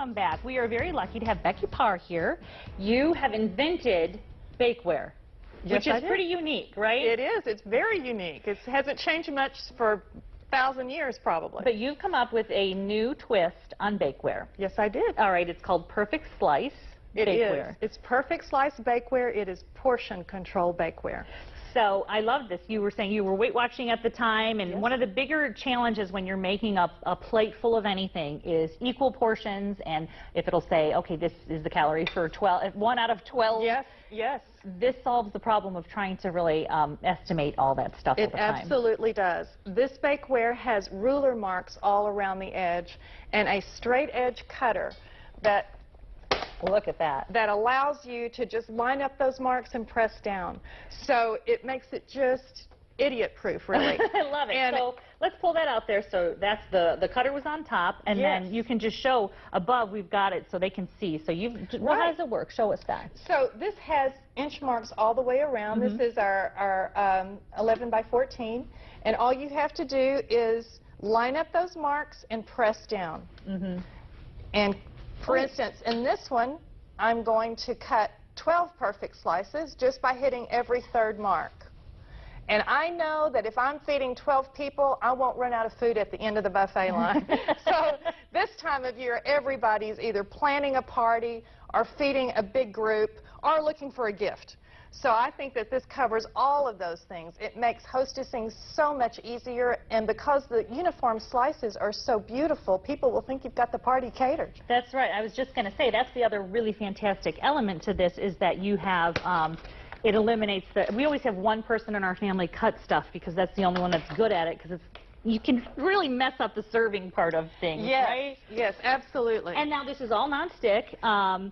welcome back. We are very lucky to have Becky Parr here. You have invented bakeware, which is pretty unique, right? It is. It's very unique. It hasn't changed much for 1,000 years, probably. But you've come up with a new twist on bakeware. Yes, I did. All right, it's called Perfect Slice Bakeware. It is. It's Perfect Slice Bakeware. It is portion control bakeware. So I love this. You were saying you were weight watching at the time, and one of the bigger challenges when you're making a plate full of anything is equal portions, and if it'll say, okay, this is the calorie for 1 out of 12. Yes, yes. This solves the problem of trying to really estimate all that stuff all the time. It absolutely does. This bakeware has ruler marks all around the edge and a straight edge cutter that look at that. That allows you to just line up those marks and press down. So it makes it just idiot-proof, really. I love it. And so let's pull that out there. So that's the cutter was on top, and then you can just show above we've got it so they can see. So how does it work? Show us that. So this has inch marks all the way around. This is our 11 by 14, and all you have to do is line up those marks and press down. And for instance, in this one, I'm going to cut 12 perfect slices just by hitting every third mark. And I know that if I'm feeding 12 people, I won't run out of food at the end of the buffet line. So this time of year, everybody's either planning a party or feeding a big group or looking for a gift. So I think that this covers all of those things. It makes hostessing so much easier, and because the uniform slices are so beautiful, people will think you've got the party catered. That's right. I was just going to say, that's the other really fantastic element to this is that you have, it eliminates we always have one person in our family cut stuff because that's the only one that's good at it, because you can really mess up the serving part of things, right? Yes, absolutely. And now this is all nonstick.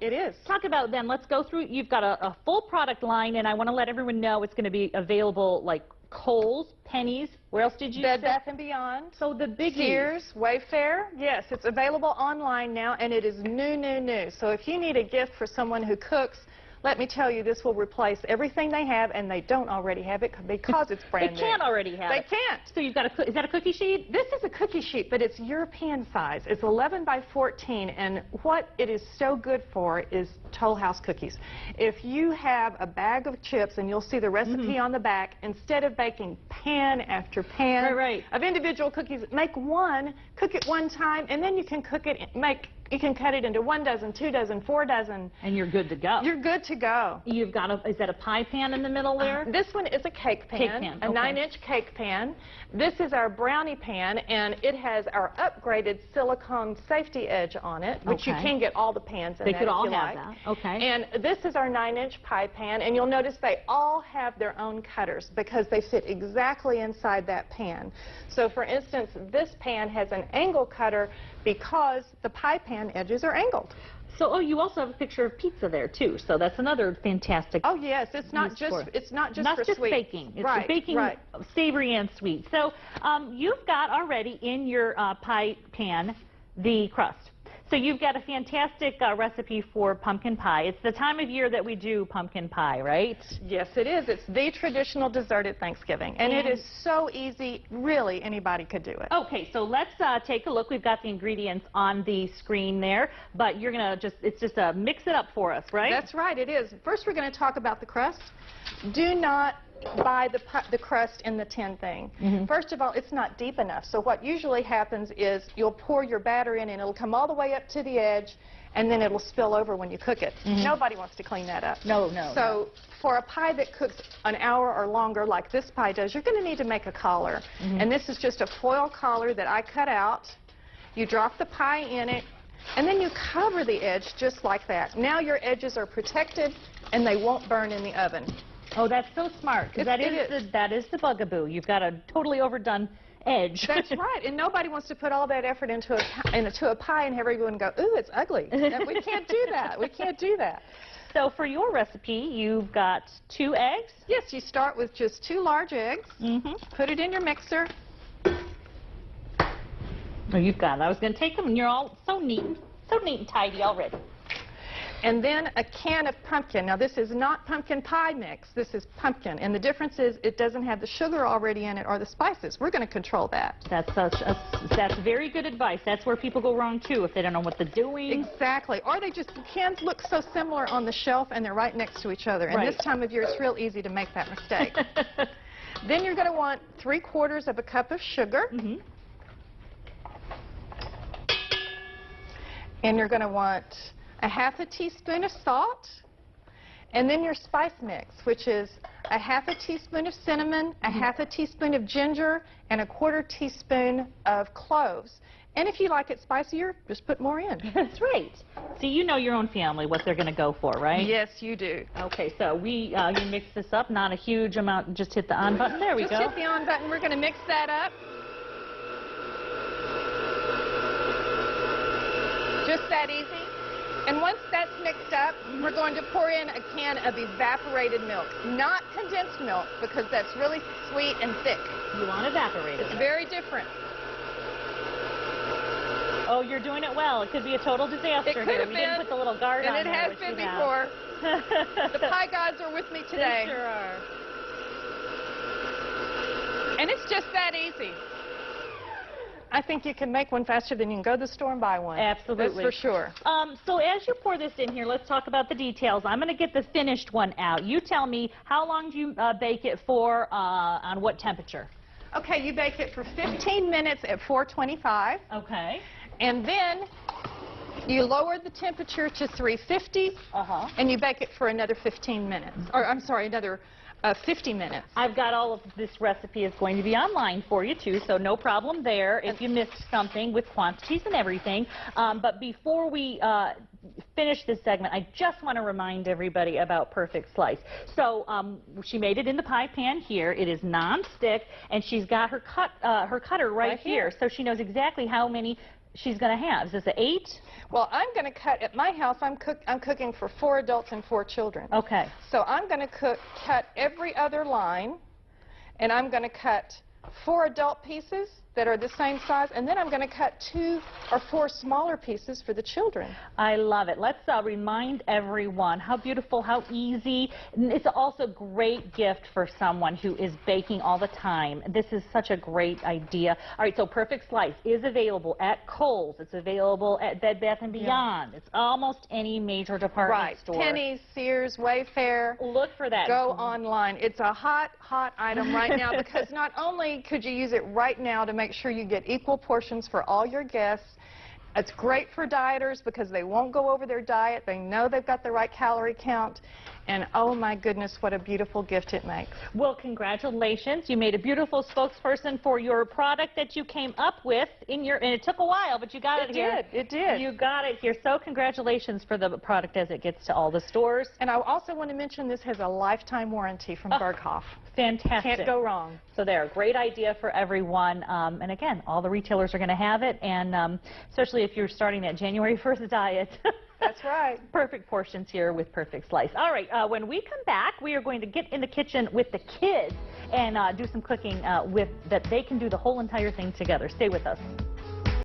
It is. Talk about then, let's go through, you've got a full product line, and I want to let everyone know it's going to be available like Kohl's, Penny's, where else did you say? Bed Bath & Beyond. So the biggies. Sears, Wayfair. Yes, it's available online now, and it is new. So if you need a gift for someone who cooks, let me tell you, this will replace everything they have, and they don't already have it because it's brand new. They can't already have it. They can't. So you've got is that a cookie sheet? This is a cookie sheet, but it's European size. It's 11 by 14, and what it is so good for is Toll House cookies. If you have a bag of chips, and you'll see the recipe on the back, instead of baking pan after pan of individual cookies, make one, cook it one time, and then you can cook it, you can cut it into 1 dozen, 2 dozen, 4 dozen. And you're good to go. You're good to go. You've got is that a pie pan in the middle there? This one is a cake pan, a 9-inch cake pan. This is our brownie pan, and it has our upgraded silicone safety edge on it, which you can get all the pans in They that could all if you have like. that. Okay. And this is our 9-inch pie pan, and you'll notice they all have their own cutters because they fit exactly inside that pan. So for instance, this pan has an angle cutter because the pie pan edges are angled. So, you also have a picture of pizza there too. So that's another fantastic. Oh yes, it's not just for sweet. Baking. It's baking, savory and sweet. So you've got already in your pie pan the crust. So you've got a fantastic recipe for pumpkin pie. It's the time of year that we do pumpkin pie, right? Yes, it is. It's the traditional dessert at Thanksgiving. And it is so easy, really, anybody could do it. Okay, so let's take a look. We've got the ingredients on the screen there, but you're going to it's just a mix it up for us, right? That's right, it is. First, we're going to talk about the crust. Do not buy the crust in the tin thing. First of all, it's not deep enough. So what usually happens is you'll pour your batter in and it'll come all the way up to the edge, and then it'll spill over when you cook it. Nobody wants to clean that up. No. So for a pie that cooks an hour or longer like this pie does, you're going to need to make a collar. And this is just a foil collar that I cut out. You drop the pie in it, and then you cover the edge just like that. Now your edges are protected and they won't burn in the oven. Oh, that's so smart, because that is the bugaboo. You've got a totally overdone edge. That's right, and nobody wants to put all that effort into a pie and have everyone go, ooh, it's ugly. We can't do that. We can't do that. So for your recipe, you've got 2 eggs? Yes, you start with just 2 large eggs. Put it in your mixer. Oh, you've got it. I was going to take them, and you're all so neat and tidy already. And then a can of pumpkin. Now this is not pumpkin pie mix, this is pumpkin. And the difference is it doesn't have the sugar already in it or the spices. We're going to control that. That's very good advice. That's where people go wrong too, if they don't know what they're doing. Exactly. Or they just, the cans look so similar on the shelf and they're right next to each other. And this time of year it's real easy to make that mistake. Then you're going to want 3/4 of a cup of sugar. And you're going to want a 1/2 teaspoon of salt, and then your spice mix, which is a 1/2 teaspoon of cinnamon, a 1/2 teaspoon of ginger, and a 1/4 teaspoon of cloves. And if you like it spicier, just put more in. That's right. See, you know your own family, what they're going to go for, right? Yes, you do. Okay, so you mix this up, not a huge amount, just hit the on button. There we go. Just hit the on button. We're going to mix that up. Just that easy. And once that's mixed up, we're going to pour in a can of evaporated milk. Not condensed milk, because that's really sweet and thick. You want evaporated. It's very different. Oh, you're doing it well. It could be a total disaster here. We didn't put the little guard on and there, it has been before. The pie gods are with me today. They sure are. And it's just that easy. I think you can make one faster than you can go to the store and buy one. Absolutely. That's for sure. So as you pour this in here, let's talk about the details. I'm going to get the finished one out. You tell me, how long do you bake it for, on what temperature? Okay, you bake it for 15 minutes at 425. Okay. And then you lower the temperature to 350. And you bake it for another 15 minutes. Or, I'm sorry, another 50 minutes. I've got all of this recipe is going to be online for you too, so no problem there if you missed something with quantities and everything. But before we finish this segment, I just want to remind everybody about Perfect Slice. So she made it in the pie pan here. It is non-stick, and she's got her cutter right here, so she knows exactly how many she's going to have. Is this an 8? Well, I'm going to cut, at my house, I'm cooking for 4 adults and 4 children. Okay. So I'm going to cut every other line, and I'm going to cut 4 adult pieces that are the same size, and then I'm going to cut 2 or 4 smaller pieces for the children. I love it. Let's remind everyone how beautiful, how easy. It's also a great gift for someone who is baking all the time. This is such a great idea. All right, so Perfect Slice is available at Kohl's. It's available at Bed Bath & Beyond. It's almost any major department store. Penny's, Sears, Wayfair. Look for that. Go online. It's a hot, hot item right now because not only could you use it right now to make sure you get equal portions for all your guests. It's great for dieters because they won't go over their diet. They know they've got the right calorie count. And oh my goodness, what a beautiful gift it makes. Well, congratulations. You made a beautiful spokesperson for your product that you came up with and it took a while, but you got it here. It did. You got it here. So congratulations for the product as it gets to all the stores. And I also want to mention this has a lifetime warranty from BergHOFF. Fantastic. Can't go wrong. So they're a great idea for everyone. And again, all the retailers are going to have it, and especially if you're starting that January 1st diet. That's right. Perfect portions here with Perfect Slice. All right, when we come back, we are going to get in the kitchen with the kids and do some cooking that they can do the whole entire thing together. Stay with us.